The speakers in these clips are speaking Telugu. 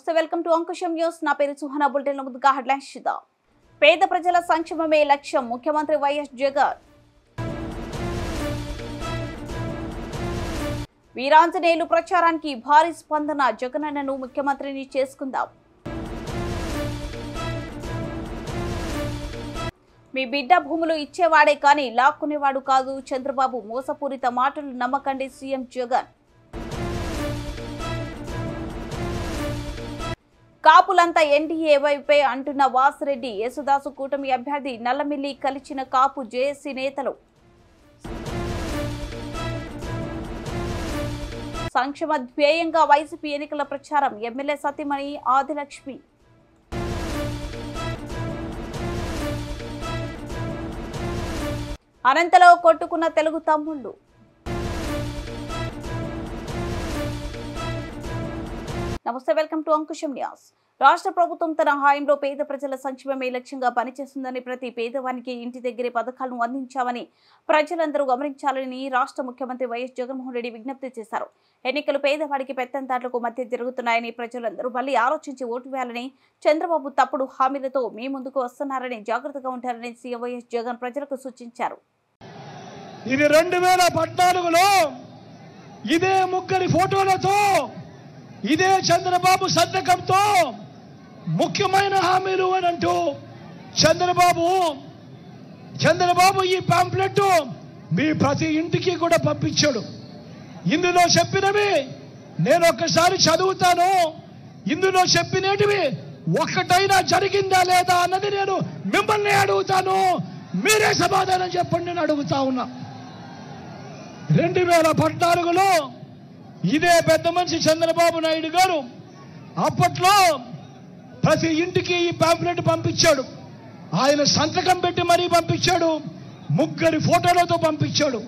నమస్తే వెల్కమ్ టు అంకుశం న్యూస్ నా పేరు సుహనా బులెటిన్ ముందుగా హెడ్లైన్స్ చూద్దాం పేద ప్రజల సంక్షేమమే లక్ష్యం ముఖ్యమంత్రి వైఎస్ జగన్ వీరాంజనేయులు ప్రచారానికి భారీ స్పందన జగనన్నను ముఖ్యమంత్రిని చేసుకుందాం మీ బిడ్డ భూములు ఇచ్చేవాడే కానీ లాక్కునేవాడు కాదు చంద్రబాబు మోసపూరిత మాటలు నమ్మకండి సీఎం జగన్ కాపులంతా ఎన్డీఏ వైపే అంటున్న వాసిరెడ్డి యేసుదాసు కూటమి అభ్యర్థి నల్లమిల్లి కలిసిన కాపు జేఏసీ నేతలు సంక్షేమ ధ్యేయంగా వైసీపీ ఎన్నికల ప్రచారం ఎమ్మెల్యే సతీమణి ఆదిలక్ష్మి అనంతలో కొట్టుకున్న తెలుగు తమ్ముళ్ళు నమస్తే వెల్కమ్ టు అంకుశం న్యూస్ రాష్ట్ర ప్రభుత్వం తన హాయంలో పేద ప్రజల సంక్షేమమే లక్ష్యంగా పనిచేస్తుందని ప్రతి పేదవానికి ఇంటి దగ్గరే పథకాలను అందించామని ప్రజలందరూ గమనించాలని రాష్ట్ర ముఖ్యమంత్రి వైఎస్ జగన్మోహన్ రెడ్డి విజ్ఞప్తి చేశారు ఎన్నికలు పేదవాడికి పెత్తందాట్లకు మధ్య జరుగుతున్నాయని ప్రజలందరూ మళ్లీ ఆలోచించి ఓటు వేయాలని చంద్రబాబు తప్పుడు హామీలతో మీ ముందుకు వస్తున్నారని జాగ్రత్తగా ఉంటారని సీఎం వైఎస్ జగన్ ప్రజలకు సూచించారు ఇది 2014లో ఇదే ముగ్గురి ఫోటోలతో ఇదే చంద్రబాబు సంతకంతో ముఖ్యమైన హామీలు అని అంటూ చంద్రబాబు ఈ పాంప్లెట్ మీ ప్రతి ఇంటికి కూడా పంపించాడు. ఇందులో చెప్పినవి నేను ఒక్కసారి చదువుతాను. ఇందులో చెప్పినటివి ఒక్కటైనా జరిగిందా లేదా అన్నది నేను మిమ్మల్ని అడుగుతాను. మీరే సమాధానం చెప్పండి నేను అడుగుతా ఉన్నా. 2014లో ఇదే పెద్ద మనిషి చంద్రబాబు నాయుడు గారు అప్పట్లో ప్రతి ఇంటికి ఈ పాంప్లెట్ పంపించాడు. ఆయన సంతకం పెట్టి మరీ పంపించాడు. ముగ్గురి ఫోటోలతో పంపించాడు.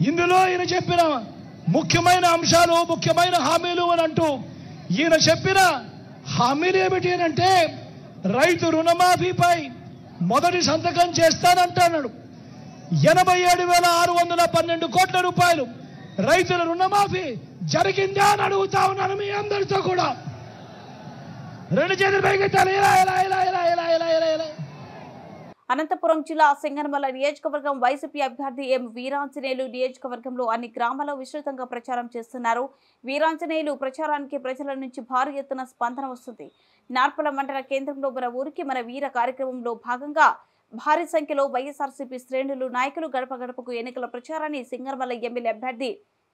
ఇందులో ఈయన చెప్పిన ముఖ్యమైన అంశాలు ముఖ్యమైన హామీలు అని అంటూ ఈయన చెప్పిన హామీలు ఏమిటి అంటే రైతు రుణమాఫీపై మొదటి సంతకం చేస్తానంటున్నాడు. 87,612 కోట్ల రూపాయలు రైతుల రుణమాఫీ జరిగిందా అని అడుగుతా ఉన్నాను మీ అందరితో కూడా. 2 చేతులు పైకెత్తాలి. అనంతపురం జిల్లా సింగనమల నియోజకవర్గం వైసీపీ అభ్యర్థి ఎం వీరాంజనేయులు నియోజకవర్గంలో అన్ని గ్రామాల్లో విస్తృతంగా ప్రచారం చేస్తున్నారు. వీరాంజనేయులు ప్రచారానికి ప్రజల నుంచి భారీ ఎత్తున స్పందన వస్తుంది. నార్పల మండల కేంద్రంలో మన ఊరికి మన వీర కార్యక్రమంలో భాగంగా భారీ సంఖ్యలో వైఎస్ఆర్సీపీ శ్రేణులు నాయకులు గడప గడపకు ఎన్నికల ప్రచారాన్ని సింగనమల ఎమ్మెల్యే అభ్యర్థి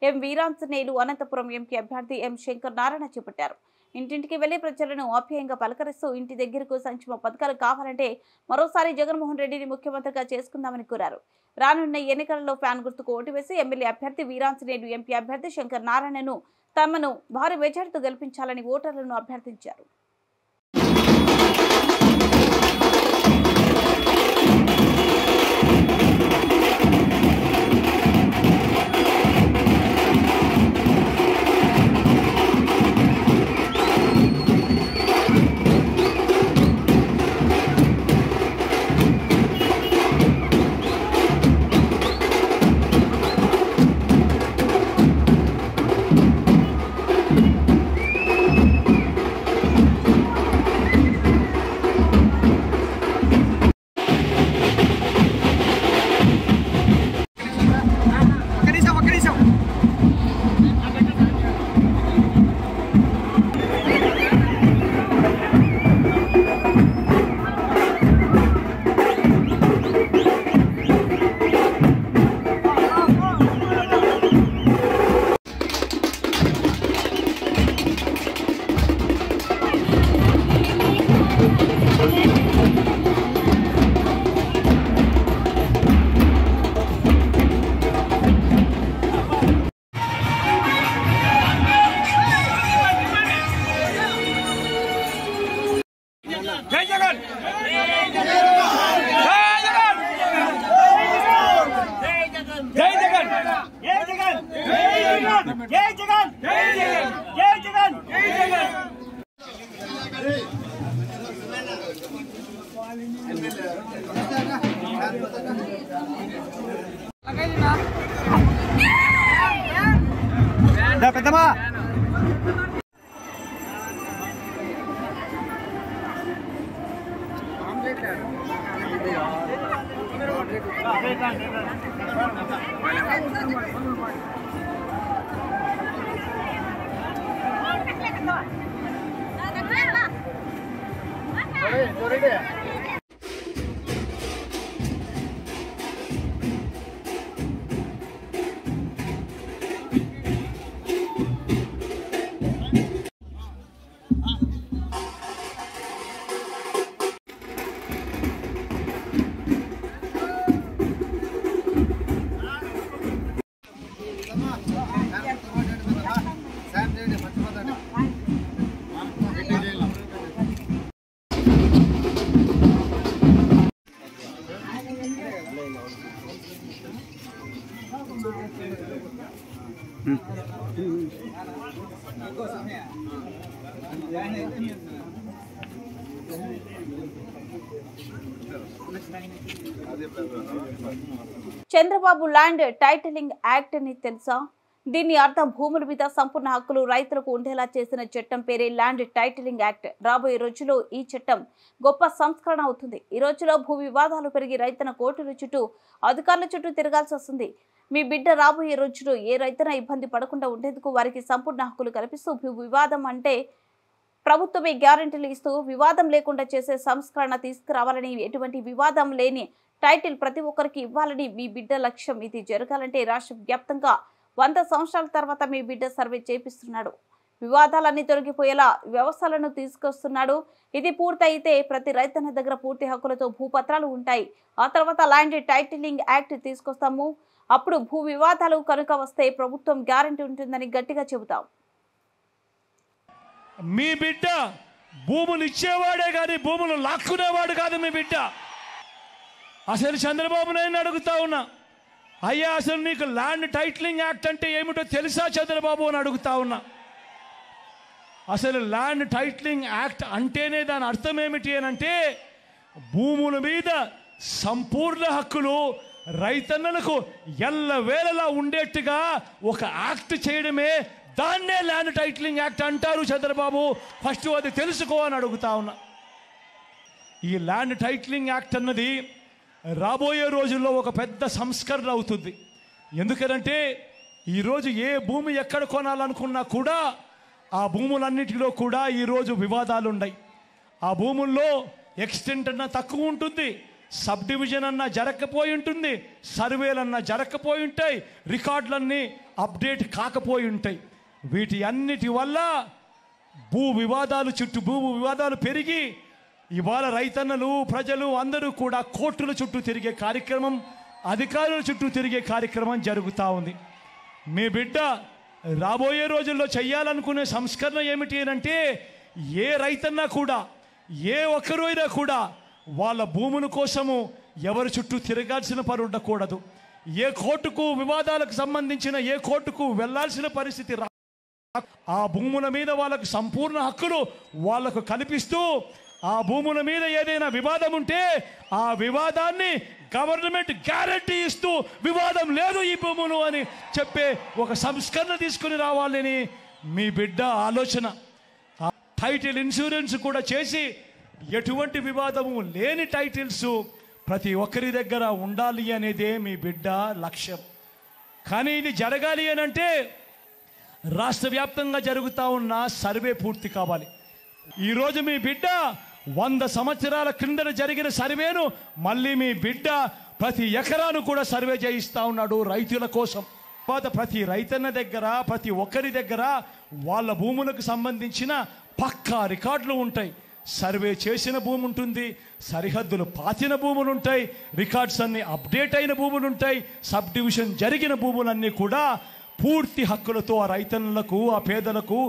ఎం వీరాంజనేయులు అనంతపురం ఎంపీ అభ్యర్థి ఎం శంకర్ నారాయణ చేపట్టారు. ఇంటింటికి వెళ్లి ప్రజలను ఆప్యాయంగా పలకరిస్తూ ఇంటి దగ్గరకు సంక్షేమ పథకాలు కావాలంటే మరోసారి జగన్మోహన్ రెడ్డిని ముఖ్యమంత్రిగా చేసుకుందామని కోరారు. రానున్న ఎన్నికలలో ఫ్యాన్ గుర్తుకు ఓటు వేసి ఎమ్మెల్యే అభ్యర్థి వీరాంజనేయులు ఎంపీ అభ్యర్థి శంకర్ నారాయణను తమను భారీ మెజార్టీతో గెలిపించాలని ఓటర్లను అభ్యర్థించారు. చంద్రబాబు ల్యాండ్ టైటిలింగ్ యాక్ట్ అని తెలుసా? దీని అర్థం భూముల మీద సంపూర్ణ హక్కులు రైతులకు ఉండేలా చేసిన చట్టం పేరే ల్యాండ్ టైటిలింగ్ యాక్ట్. రాబోయే రోజుల్లో ఈ చట్టం గొప్ప సంస్కరణ అవుతుంది. ఈ రోజులో భూ వివాదాలు పెరిగి రైతన్న కోర్టుల చుట్టూ అధికారుల చుట్టూ తిరగాల్సి వస్తుంది. మీ బిడ్డ రాబోయే రోజుల్లో ఏ రైతన ఇబ్బంది పడకుండా ఉండేందుకు వారికి సంపూర్ణ హక్కులు కల్పిస్తూ భూ వివాదం అంటే ప్రభుత్వమే గ్యారెంటీలు ఇస్తూ వివాదం లేకుండా చేసే సంస్కరణ తీసుకురావాలని, ఎటువంటి వివాదం లేని టైటిల్ ప్రతి ఒక్కరికి ఇవ్వాలని మీ బిడ్డ లక్ష్యం. ఇది జరగాలంటే రాష్ట్ర వ్యాప్తంగా 100 సంవత్సరాల తర్వాత మీ బిడ్డ సర్వే చేపిస్తున్నాడు. వివాదాలన్నీ తొలగిపోయేలా వ్యవస్థలను తీసుకొస్తున్నాడు. ఇది పూర్తయితే ప్రతి రైతన్న దగ్గర పూర్తి హక్కులతో భూపత్రాలు ఉంటాయి. ఆ తర్వాత ల్యాండ్ టైటిలింగ్ యాక్ట్ తీసుకొస్తాము. అప్పుడు భూ వివాదాలు కనుక వస్తే ప్రభుత్వం గ్యారెంటీ ఉంటుందని గట్టిగా చెబుతాం. మీ బిడ్డ భూములు ఇచ్చేవాడే కానీ భూములు లాక్కునేవాడు కాదు మీ బిడ్డ. అసలు చంద్రబాబు నాయుడు అడుగుతా ఉన్నా, అయ్యా అసలు నీకు ల్యాండ్ టైటిలింగ్ యాక్ట్ అంటే ఏమిటో తెలుసా చంద్రబాబు అని అడుగుతా ఉన్నా. అసలు ల్యాండ్ టైటిలింగ్ యాక్ట్ అంటేనే దాని అర్థం ఏమిటి అని అంటే భూముల మీద సంపూర్ణ హక్కులు రైతన్నలకు ఎల్లవేళలా ఉండేట్టుగా ఒక యాక్ట్ చేయడమే, దాన్నే ల్యాండ్ టైటిలింగ్ యాక్ట్ అంటారు చంద్రబాబు. ఫస్ట్ అది తెలుసుకో అని అడుగుతా ఉన్నా. ఈ ల్యాండ్ టైటిలింగ్ యాక్ట్ అన్నది రాబోయే రోజుల్లో ఒక పెద్ద సంస్కరణ అవుతుంది. ఎందుకనంటే ఈరోజు ఏ భూమి ఎక్కడ కొనాలనుకున్నా కూడా ఆ భూములన్నిటిలో కూడా ఈరోజు వివాదాలు ఉన్నాయి. ఆ భూముల్లో ఎక్స్టెంట్ అన్నా తక్కువ ఉంటుంది, సబ్ డివిజన్ అన్నా జరగకపోయి ఉంటుంది, సర్వేలన్నా జరగకపోయి ఉంటాయి, రికార్డులన్నీ అప్డేట్ కాకపోయి ఉంటాయి. వీటి అన్నిటి వల్ల భూ వివాదాలు పెరిగి ఇవాళ రైతన్నలు ప్రజలు అందరూ కూడా కోర్టుల చుట్టూ తిరిగే కార్యక్రమం, అధికారుల చుట్టూ తిరిగే కార్యక్రమం జరుగుతూ ఉంది. మీ బిడ్డ రాబోయే రోజుల్లో చేయాలనుకునే సంస్కరణ ఏమిటి అంటే ఏ రైతన్నా కూడా ఏ ఒక్కరు అయినా కూడా వాళ్ళ భూముల కోసము ఎవరి చుట్టూ తిరగాల్సిన పని ఉండకూడదు. ఏ కోర్టుకు వివాదాలకు సంబంధించిన ఏ కోర్టుకు వెళ్లాల్సిన పరిస్థితి ఆ భూముల మీద వాళ్ళకు సంపూర్ణ హక్కులు వాళ్లకు కల్పిస్తూ ఆ భూముల మీద ఏదైనా వివాదం ఉంటే ఆ వివాదాన్ని గవర్నమెంట్ గ్యారెంటీ ఇస్తూ వివాదం లేదు ఈ భూములు అని చెప్పే ఒక సంస్కరణ తీసుకుని రావాలని మీ బిడ్డ ఆలోచన. టైటిల్ ఇన్సూరెన్స్ కూడా చేసి ఎటువంటి వివాదము లేని టైటిల్స్ ప్రతి ఒక్కరి దగ్గర ఉండాలి అనేదే మీ బిడ్డ లక్ష్యం. కానీ ఇది జరగాలి అని అంటే రాష్ట్ర వ్యాప్తంగా జరుగుతూ ఉన్న సర్వే పూర్తి కావాలి. ఈరోజు మీ బిడ్డ 100 సంవత్సరాల క్రిందట జరిగిన సర్వేను మళ్ళీ మీ బిడ్డ ప్రతి ఎకరాను కూడా సర్వే చేయిస్తూ ఉన్నాడు రైతుల కోసం. ప్రతి రైతన్న దగ్గర ప్రతి ఒక్కరి దగ్గర వాళ్ళ భూములకు సంబంధించిన పక్కా రికార్డులు ఉంటాయి. సర్వే చేసిన భూమి ఉంటుంది, సరిహద్దులు పాతిన భూములు ఉంటాయి, రికార్డ్స్ అన్ని అప్డేట్ అయిన భూములు ఉంటాయి, సబ్ డివిజన్ జరిగిన భూములన్నీ కూడా పూర్తి హక్కులతో ఆ రైతన్నులకు ఆ పేదలకు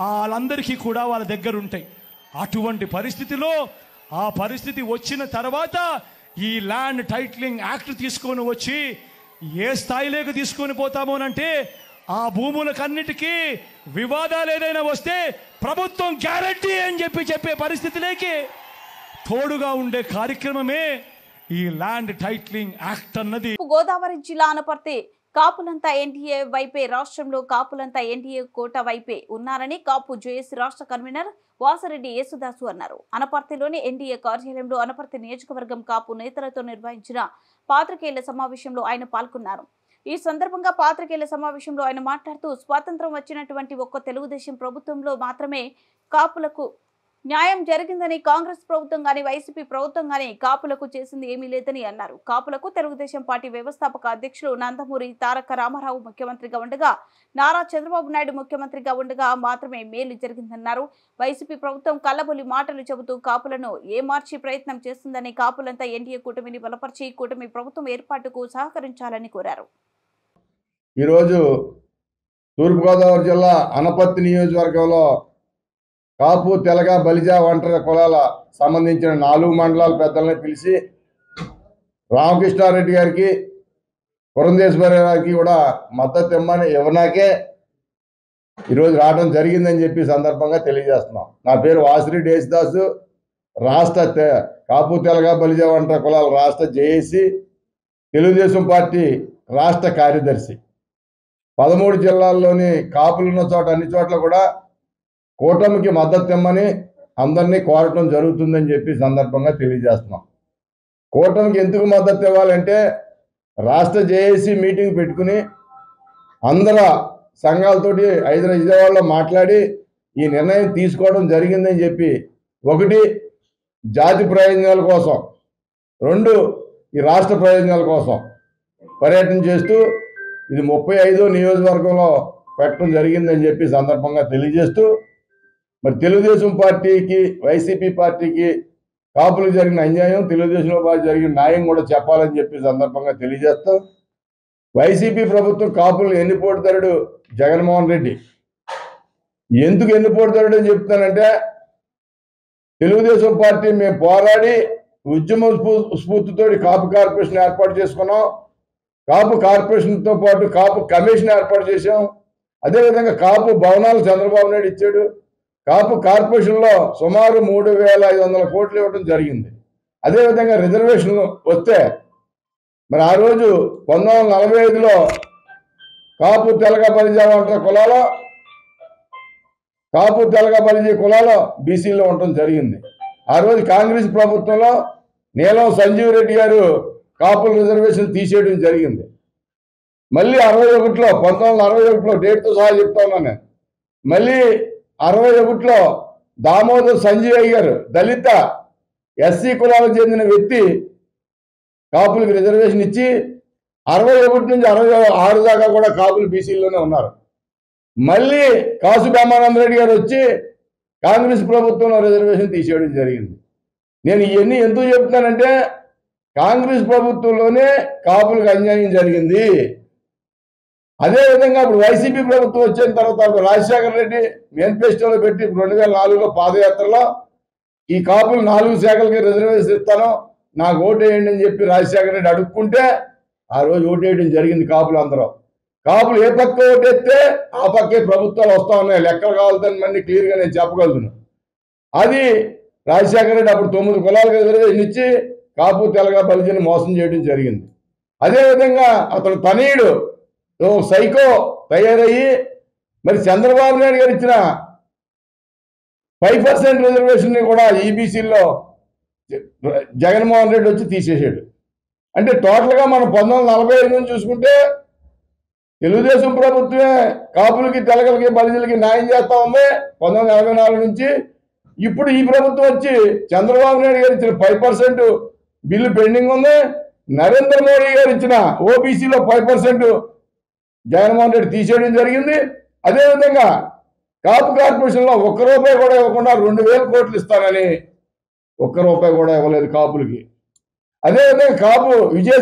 వాళ్ళందరికీ కూడా వాళ్ళ దగ్గర ఉంటాయి. అటువంటి పరిస్థితిలో ఆ పరిస్థితి వచ్చిన తర్వాత ఈ ల్యాండ్ టైటిలింగ్ యాక్ట్ తీసుకొని వచ్చి ఏ స్థాయిలోకి తీసుకొని పోతామోనంటే ఆ భూములకన్నిటికీ వివాదాలు ఏదైనా వస్తే ప్రభుత్వం గ్యారెంటీ అని చెప్పే పరిస్థితిలోకి తోడుగా ఉండే కార్యక్రమమే ఈ ల్యాండ్ టైటిలింగ్ యాక్ట్ అన్నది. గోదావరి జిల్లా అనపర్తి కాపులంతా ఎన్డీఏ వైపే, రాష్ట్రంలో కాపులంతా ఎన్డీఏ కోట వైపే ఉన్నారని కాపు జేఏసీ రాష్ట్ర కన్వీనర్ వాసిరెడ్డి యేసుదాసు అన్నారు. అనపర్తిలోని ఎన్డీఏ కార్యాలయంలో అనపర్తి నియోజకవర్గం కాపు నేతలతో నిర్వహించిన పాత్రికేయుల సమావేశంలో ఆయన పాల్గొన్నారు. ఈ సందర్భంగా పాత్రికేయుల సమావేశంలో ఆయన మాట్లాడుతూ స్వాతంత్రం వచ్చినటువంటి ఒక్క తెలుగుదేశం ప్రభుత్వంలో మాత్రమే కాపులకు న్యాయం జరిగిందని, కాంగ్రెస్ ప్రభుత్వం గాని వైసీపీ ప్రభుత్వం గాని కాపులకు చేసింది ఏమీ లేదని అన్నారు. కాపులకు తెలుగుదేశం పార్టీ వ్యవస్థాపక అధ్యక్షులు నందమూరి తారక రామారావు ముఖ్యమంత్రిగా ఉండగా, నారా చంద్రబాబు నాయుడు ముఖ్యమంత్రిగా ఉండగా మాత్రమే మేలు జరిగిందన్నారు. వైసీపీ ప్రభుత్వం కల్లబొల్లి మాటలు చెబుతూ కాపులను ఏమార్చి ప్రయత్నం చేస్తుందని, కాపులంతా ఎన్డీఏ కూటమిని బలపరిచి కూటమి ప్రభుత్వం ఏర్పాటుకు సహకరించాలని కోరారు. ఈరోజు తూర్పుగోదావరి జిల్లా అనపర్తి నియోజకవర్గంలో కాపు, తెలగ, బలిజ, ఒంటరి కులాల సంబంధించిన 4 మండలాల పెద్దల్ని పిలిచి రామకృష్ణారెడ్డి గారికి, పురంధేశ్వరి గారికి కూడా మద్దతు ఇవ్వమని ఇవ్వనాకే ఈరోజు రావడం జరిగిందని చెప్పి సందర్భంగా తెలియజేస్తున్నాం. నా పేరు వాసిరెడ్డి యేసుదాసు, రాష్ట్ర కాపు, తెలగ, బలిజ, ఒంటరి కులాల రాష్ట్ర జేఏసీ తెలుగుదేశం పార్టీ రాష్ట్ర కార్యదర్శి. 13 జిల్లాల్లోని కాపులున్న చోట అన్ని చోట్ల కూడా కూటమికి మద్దతు ఇమ్మని అందరినీ కోరటం జరుగుతుందని చెప్పి సందర్భంగా తెలియజేస్తున్నాం. కూటమికి ఎందుకు మద్దతు ఇవ్వాలంటే రాష్ట్ర జేఏసీ మీటింగ్ పెట్టుకుని అందరూ సంఘాలతోటి విజయవాడలో మాట్లాడి ఈ నిర్ణయం తీసుకోవడం జరిగిందని చెప్పి, 1 జాతి ప్రయోజనాల కోసం, 2 ఈ రాష్ట్ర ప్రయోజనాల కోసం పర్యటన చేస్తూ ఇది 35వ నియోజకవర్గంలో పెట్టడం జరిగిందని చెప్పి సందర్భంగా తెలియజేస్తూ, మరి తెలుగుదేశం పార్టీకి, వైసీపీ పార్టీకి కాపులకు జరిగిన అన్యాయం, తెలుగుదేశంలో పార్టీ జరిగిన న్యాయం కూడా చెప్పాలని చెప్పి సందర్భంగా తెలియజేస్తాం. వైసీపీ ప్రభుత్వం కాపులు ఎన్నిపోటుదారుడు జగన్మోహన్ రెడ్డి. ఎందుకు ఎన్నిపోటుదారుడు అని చెప్తానంటే, తెలుగుదేశం పార్టీ మేము పోరాడి ఉద్యమ స్ఫూర్తితో కాపు కార్పొరేషన్ ఏర్పాటు చేసుకున్నాం. కాపు కార్పొరేషన్తో పాటు కాపు కమిషన్ ఏర్పాటు చేశాం. అదేవిధంగా కాపు భవనాలు చంద్రబాబు నాయుడు ఇచ్చాడు. కాపు కార్పొరేషన్లో సుమారు 3,500 కోట్లు ఇవ్వడం జరిగింది. అదేవిధంగా రిజర్వేషన్ వస్తే మరి ఆ రోజు 1945లో కాపు, తెలగ, బలిజ, ఒంటరి కులాలో కాపు, తెలగ, బలిజ కులాలో బీసీలో ఉండటం జరిగింది. ఆ రోజు కాంగ్రెస్ ప్రభుత్వంలో నీలం సంజీవ్ రెడ్డి గారు కాపుల రిజర్వేషన్ తీసేయడం జరిగింది. మళ్ళీ 61లో 1961లో డేట్తో సహా చెప్తా ఉన్నాను నేను. మళ్ళీ 61లో దామోదర్ సంజీవయ్య గారు దళిత ఎస్సీ కులాలకు చెందిన వ్యక్తి కాపులకు రిజర్వేషన్ ఇచ్చి 61 నుంచి 66 దాకా కూడా కాపులు బీసీలోనే ఉన్నారు. మళ్ళీ కాసు బ్రహ్మానంద రెడ్డి గారు వచ్చి కాంగ్రెస్ ప్రభుత్వంలో రిజర్వేషన్ తీసేయడం జరిగింది. నేను ఇవన్నీ ఎందుకు చెప్తున్నానంటే, కాంగ్రెస్ ప్రభుత్వంలోనే కాపులకు అన్యాయం జరిగింది. అదేవిధంగా ఇప్పుడు వైసీపీ ప్రభుత్వం వచ్చిన తర్వాత రాజశేఖర రెడ్డి మేనిఫెస్టోలో పెట్టి 2004లో పాదయాత్రలో ఈ కాపులు 4 శాఖలకి రిజర్వేషన్ ఇస్తాను, నాకు ఓటేయండి అని చెప్పి రాజశేఖర రెడ్డి అడుక్కుంటే ఆ రోజు ఓటేయడం జరిగింది. కాపులు అందరూ కాపులు ఏ పక్క ఓటేస్తే ఆ పక్కే ప్రభుత్వాలు వస్తూ ఉన్నాయి. లెక్కలు కావాలని మళ్ళీ క్లియర్గా నేను చెప్పగలుగుతున్నాను. అది రాజశేఖర రెడ్డి అప్పుడు 9 కులాలకు రిజర్వేషన్ ఇచ్చి కాపు, తెలగ, బలిజని మోసం చేయడం జరిగింది. అదేవిధంగా అతను తనయుడు సైకో తయారయ్యి మరి చంద్రబాబు నాయుడు గారు ఇచ్చిన 5% రిజర్వేషన్ని కూడా ఈబీసీలో జగన్మోహన్ రెడ్డి వచ్చి తీసేసాడు. అంటే టోటల్గా మనం 1945 నుంచి చూసుకుంటే తెలుగుదేశం ప్రభుత్వమే కాపులకి, తెలగలకి, బలిజలకి న్యాయం చేస్తా ఉంది 1944 నుంచి. ఇప్పుడు ఈ ప్రభుత్వం వచ్చి చంద్రబాబు నాయుడు గారు ఇచ్చిన 5% బిల్లు పెండింగ్ ఉంది. నరేంద్ర మోడీ గారు ఇచ్చిన ఓబీసీలో 5% జగన్మోహన్ రెడ్డి తీసేయడం జరిగింది. అదేవిధంగా కాపు కార్పొరేషన్లో ₹1 కూడా ఇవ్వకుండా 2,000 కోట్లు ఇస్తానని ₹1 కూడా ఇవ్వలేదు కాపులకి. అదేవిధంగా కాపు విద్య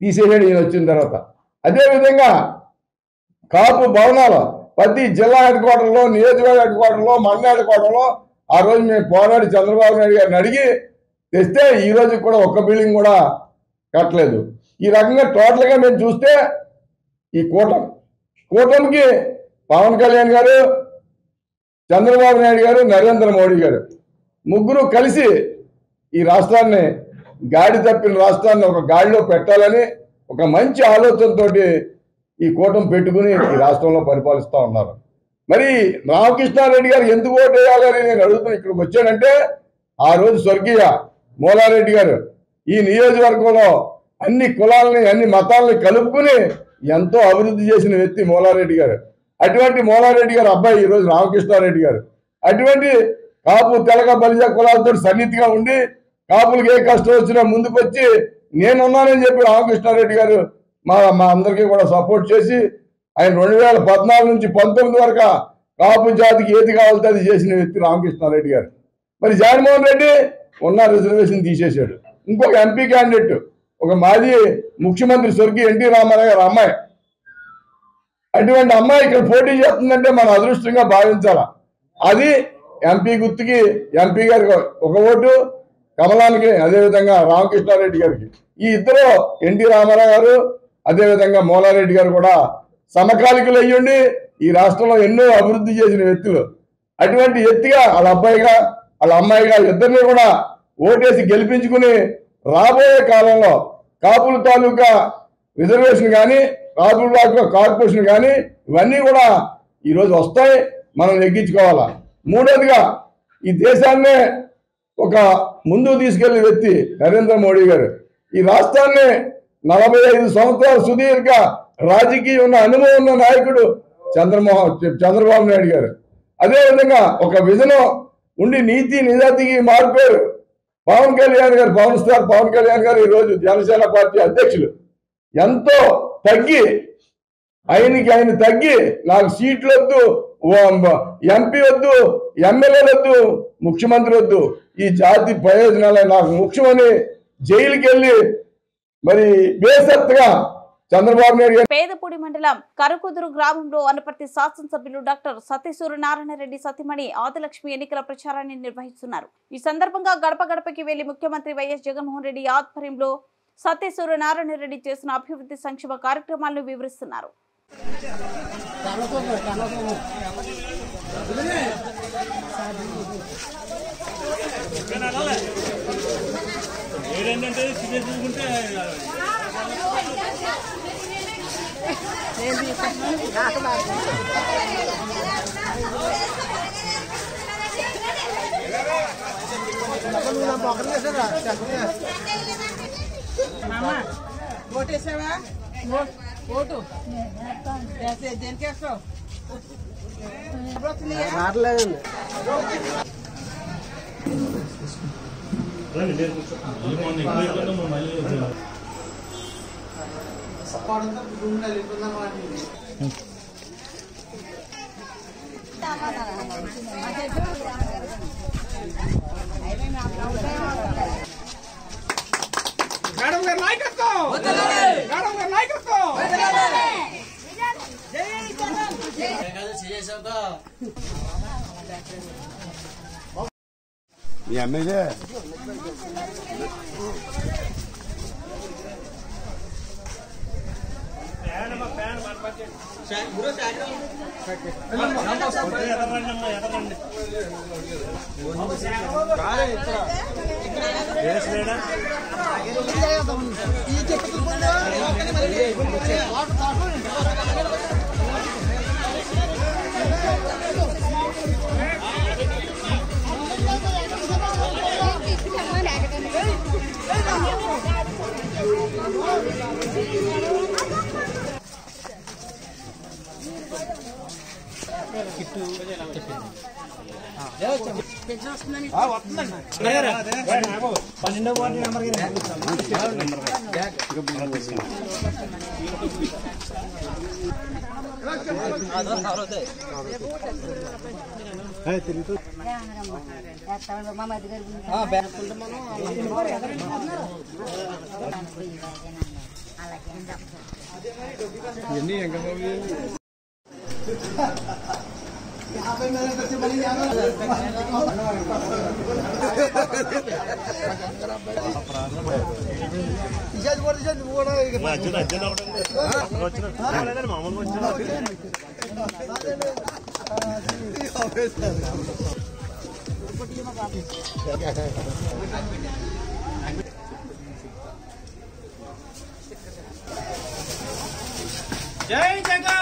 తీసేసాడు ఈయన వచ్చిన తర్వాత. అదేవిధంగా కాపు భవనాలు ప్రతి జిల్లా హెడ్ క్వార్టర్లో, నియోజకవర్గ హెడ్ క్వార్టర్లో, మండల హెడ్ క్వార్టర్లో ఆ రోజు మేము పోరాడి చంద్రబాబు నాయుడు గారిని అడిగి తెస్తే ఈ రోజు కూడా ఒక్క బిల్డింగ్ కూడా కట్టలేదు. ఈ రకంగా టోటల్గా మేము చూస్తే ఈ కూటమికి పవన్ కళ్యాణ్ గారు, చంద్రబాబు నాయుడు గారు, నరేంద్ర మోడీ గారు ముగ్గురు కలిసి ఈ రాష్ట్రాన్ని, గాడి తప్పిన రాష్ట్రాన్ని ఒక గాడిలో పెట్టాలని ఒక మంచి ఆలోచనతో ఈ కూటమి పెట్టుకుని ఈ రాష్ట్రంలో పరిపాలిస్తూ ఉన్నారు. మరి రామకృష్ణారెడ్డి గారు ఎందుకు ఓటు వేయాలని నేను అడుగుతున్నాను. ఇక్కడికి వచ్చానంటే ఆ రోజు స్వర్గీయ మూలారెడ్డి గారు ఈ నియోజకవర్గంలో అన్ని కులాలని అన్ని మతాలని కలుపుకుని ఎంతో అభివృద్ధి చేసిన వ్యక్తి మూలారెడ్డి గారు. అటువంటి మూలారెడ్డి గారు అబ్బాయి ఈరోజు రామకృష్ణారెడ్డి గారు. అటువంటి కాపు తెలగ బలిజ కులాలతో సన్నిహితిగా ఉండి కాపులకు ఏ కష్టం వచ్చినా ముందుకు వచ్చి నేనున్నానని చెప్పి రామకృష్ణారెడ్డి గారు మా అందరికీ కూడా సపోర్ట్ చేసి ఆయన 2014 నుంచి 19 వరకు కాపు జాతికి ఏది కావాలంటే అది చేసిన వ్యక్తి రామకృష్ణారెడ్డి గారు. మరి జగన్మోహన్ రెడ్డి ఉన్న రిజర్వేషన్ తీసేశాడు. ఇంకొక ఎంపీ క్యాండిడేట్ ఒక మాజీ ముఖ్యమంత్రి స్వర్గీయ ఎన్టీ రామారావు గారు అమ్మాయి, అటువంటి అమ్మాయి ఇక్కడ పోటీ చేస్తుందంటే మన అదృష్టంగా భావించాలా. అది ఎంపీ గుర్తుకి ఎంపీ గారికి ఒక ఓటు, కమలానికి అదేవిధంగా రామకృష్ణారెడ్డి గారికి. ఈ ఇద్దరు ఎన్టీ రామారావు గారు అదేవిధంగా మూలారెడ్డి గారు కూడా సమకాలికులు అయ్యుండి ఈ రాష్ట్రంలో ఎన్నో అభివృద్ధి చేసిన వ్యక్తులు. అటువంటి వ్యక్తిగా వాళ్ళ అబ్బాయిగా వాళ్ళ అమ్మాయిగా ఇద్దరిని కూడా ఓటేసి గెలిపించుకుని రాబోయే కాలంలో కాపుల తాలూకా రిజర్వేషన్ కానీ కాపుల తాలూకా కార్పొరేషన్ కానీ ఇవన్నీ కూడా ఈరోజు వస్తాయి, మనం నెగ్గించుకోవాలా. మూడోదిగా ఈ దేశాన్నే ఒక ముందుకు తీసుకెళ్లే వ్యక్తి నరేంద్ర మోడీ గారు. ఈ రాష్ట్రాన్ని 45 సంవత్సరాల సుదీర్ఘ రాజకీయ ఉన్న అనుభవం ఉన్న నాయకుడు చంద్రబాబు నాయుడు గారు. అదేవిధంగా ఒక విజన్ ఉండి నీతి నిజాయితీకి మారిపోయారు పవన్ కళ్యాణ్ గారు. పవన్ స్టార్ పవన్ కళ్యాణ్ గారు ఈరోజు జనసేన పార్టీ అధ్యక్షులు. ఎంతో తగ్గి ఆయన తగ్గి నాకు సీట్లు వద్దు, ఎంపీ వద్దు, ఎమ్మెల్యేలు వద్దు, ముఖ్యమంత్రి వద్దు, ఈ జాతి ప్రయోజనాలే నాకు ముఖ్యమని జైలుకి వెళ్ళి మరి బేసత్తుగా చంద్రబాబు నాయుడు గారు. పేదపూడి మండలం కరుకుదురు గ్రామంలో అనపర్తి శాసనసభ్యులు డాక్టర్ సత్యసూర్యనారాయణ రెడ్డి సతీమణి ఆదిలక్ష్మి ఎన్నికల ప్రచారాన్ని నిర్వహిస్తున్నారు. ఈ సందర్భంగా గడప గడపకి వెళ్లి ముఖ్యమంత్రి వైఎస్ జగన్మోహన్ రెడ్డి ఆధ్వర్యంలో సత్యసూర్యనారాయణ రెడ్డి చేసిన అభివృద్ధి సంక్షేమ కార్యక్రమాలను వివరిస్తున్నారు. మామా ఓటేసావా? ఓటు దేనికి వేస్తావు? రావట్లేదండి. మేడం గారి నాయకత్వం, మేడం గారి నాయకత్వం. మీ ఎమ్మెల్యే జై జగన్.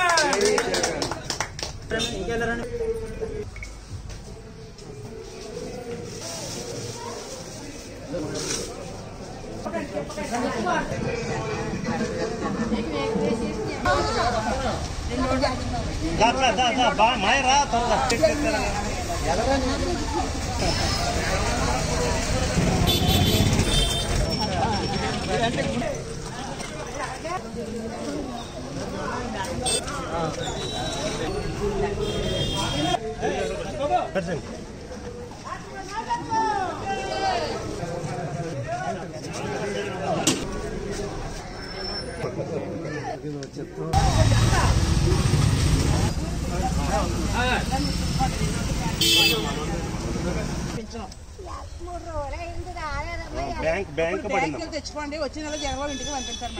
బ్యాంక్ తెచ్చుకోండి, వచ్చిన నెల జగన్ ఇంటికి పంపిస్తారు.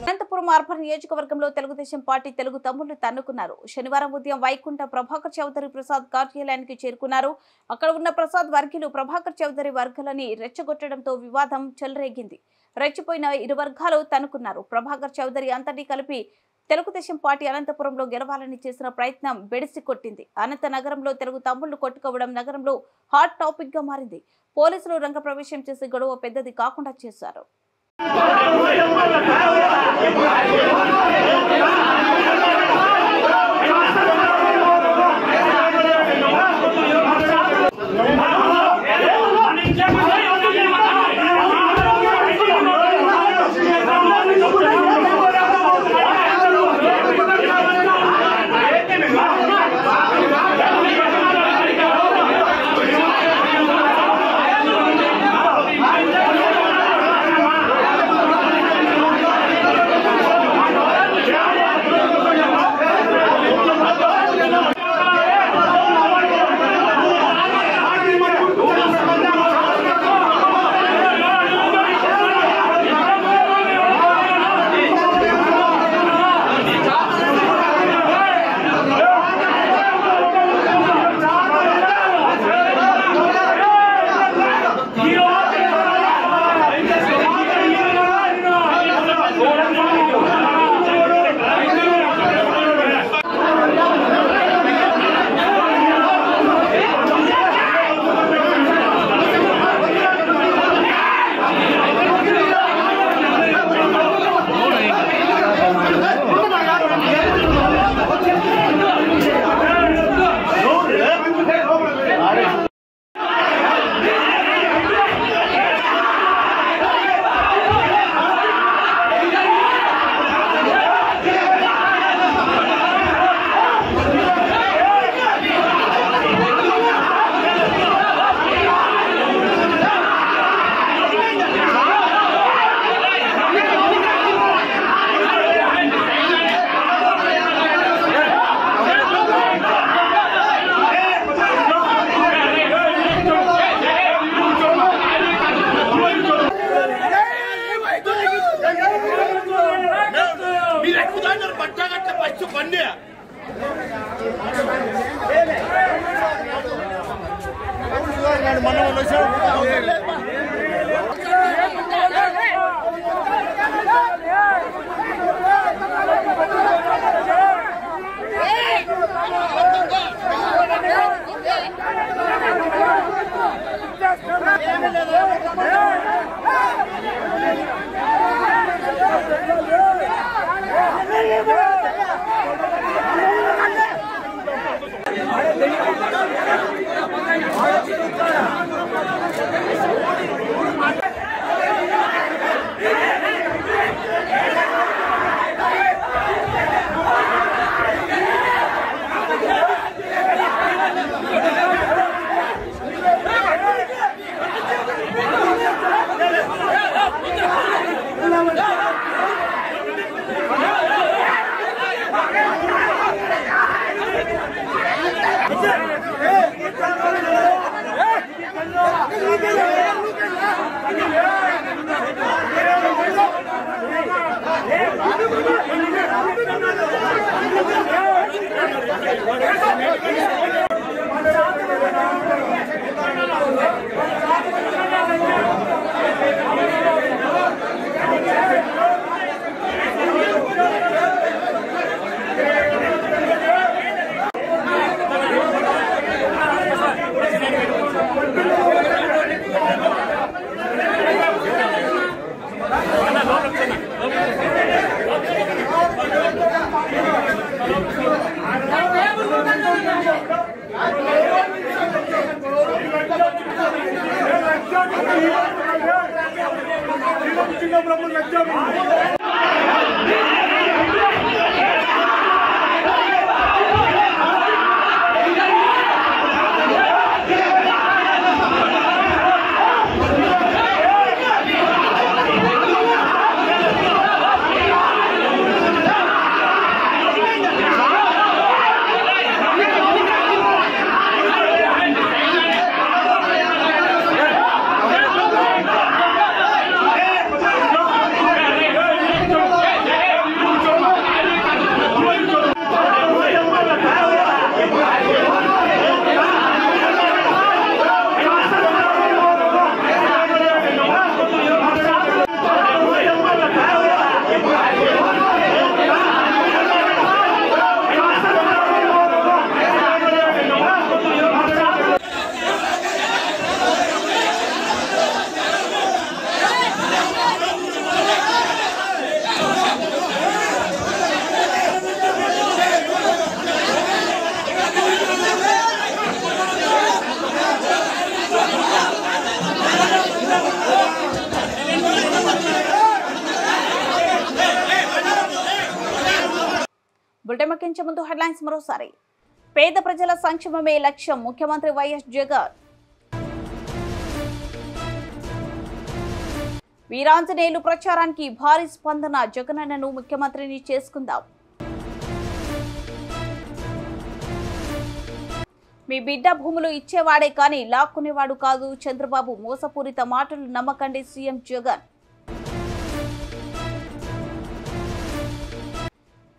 అనంతపురం అర్బన్ నియోజకవర్గంలో తెలుగుదేశం పార్టీ తెలుగు తమ్ముళ్లు తన్నుకున్నారు. శనివారం ఉదయం వైకుంఠ ప్రభాకర్ చౌదరి ప్రసాద్ కార్యాలయానికి చేరుకున్నారు. అక్కడ ఉన్న ప్రసాద్ వర్గీయులు ప్రభాకర్ చౌదరి వర్గాలని రెచ్చగొట్టడంతో వివాదం చెలరేగింది. రెచ్చిపోయిన ఇరు వర్గాలు తన్నుకున్నారు. ప్రభాకర్ చౌదరి అంతటి కలిపి తెలుగుదేశం పార్టీ అనంతపురంలో గెలవాలని చేసిన ప్రయత్నం బెడిసి కొట్టింది. అనంత నగరంలో తెలుగు తమ్ముళ్లు కొట్టుకోవడం నగరంలో హాట్ టాపిక్ గా మారింది. పోలీసులు రంగప్రవేశం చేసి గొడవ పెద్దది కాకుండా చేశారు. బులెటిన్ ముందు హెడ్లైన్స్ మరోసారి. పేద ప్రజల సంక్షేమమే లక్ష్యం ముఖ్యమంత్రి వైఎస్ జగన్. వీరాంజనేయులు ప్రచారానికి భారీ స్పందన. జగనన్నను ముఖ్యమంత్రిని చేసుకుందాం. మీ బిడ్డ భూములు ఇచ్చేవాడే కానీ లాక్కునేవాడు కాదు. చంద్రబాబు మోసపూరిత మాటలు నమ్మకండి. సీఎం జగన్.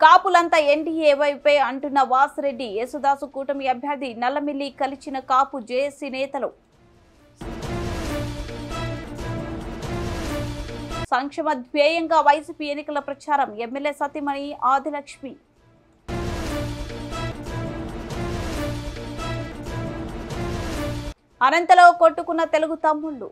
కాపులంతా ఎన్డీఏ వైపే అంటున్న వాసిరెడ్డి. యేసుదాసు కూటమి అభ్యర్థి నల్లమిల్లి కలిసిన కాపు జేఏసీ నేతలు. సంక్షేమ ధ్యేయంగా వైసీపీ ఎన్నికల ప్రచారం. ఎమ్మెల్యే సతీమణి ఆదిలక్ష్మి. అనంతలో కొట్టుకున్న తెలుగు తమ్ముళ్లు.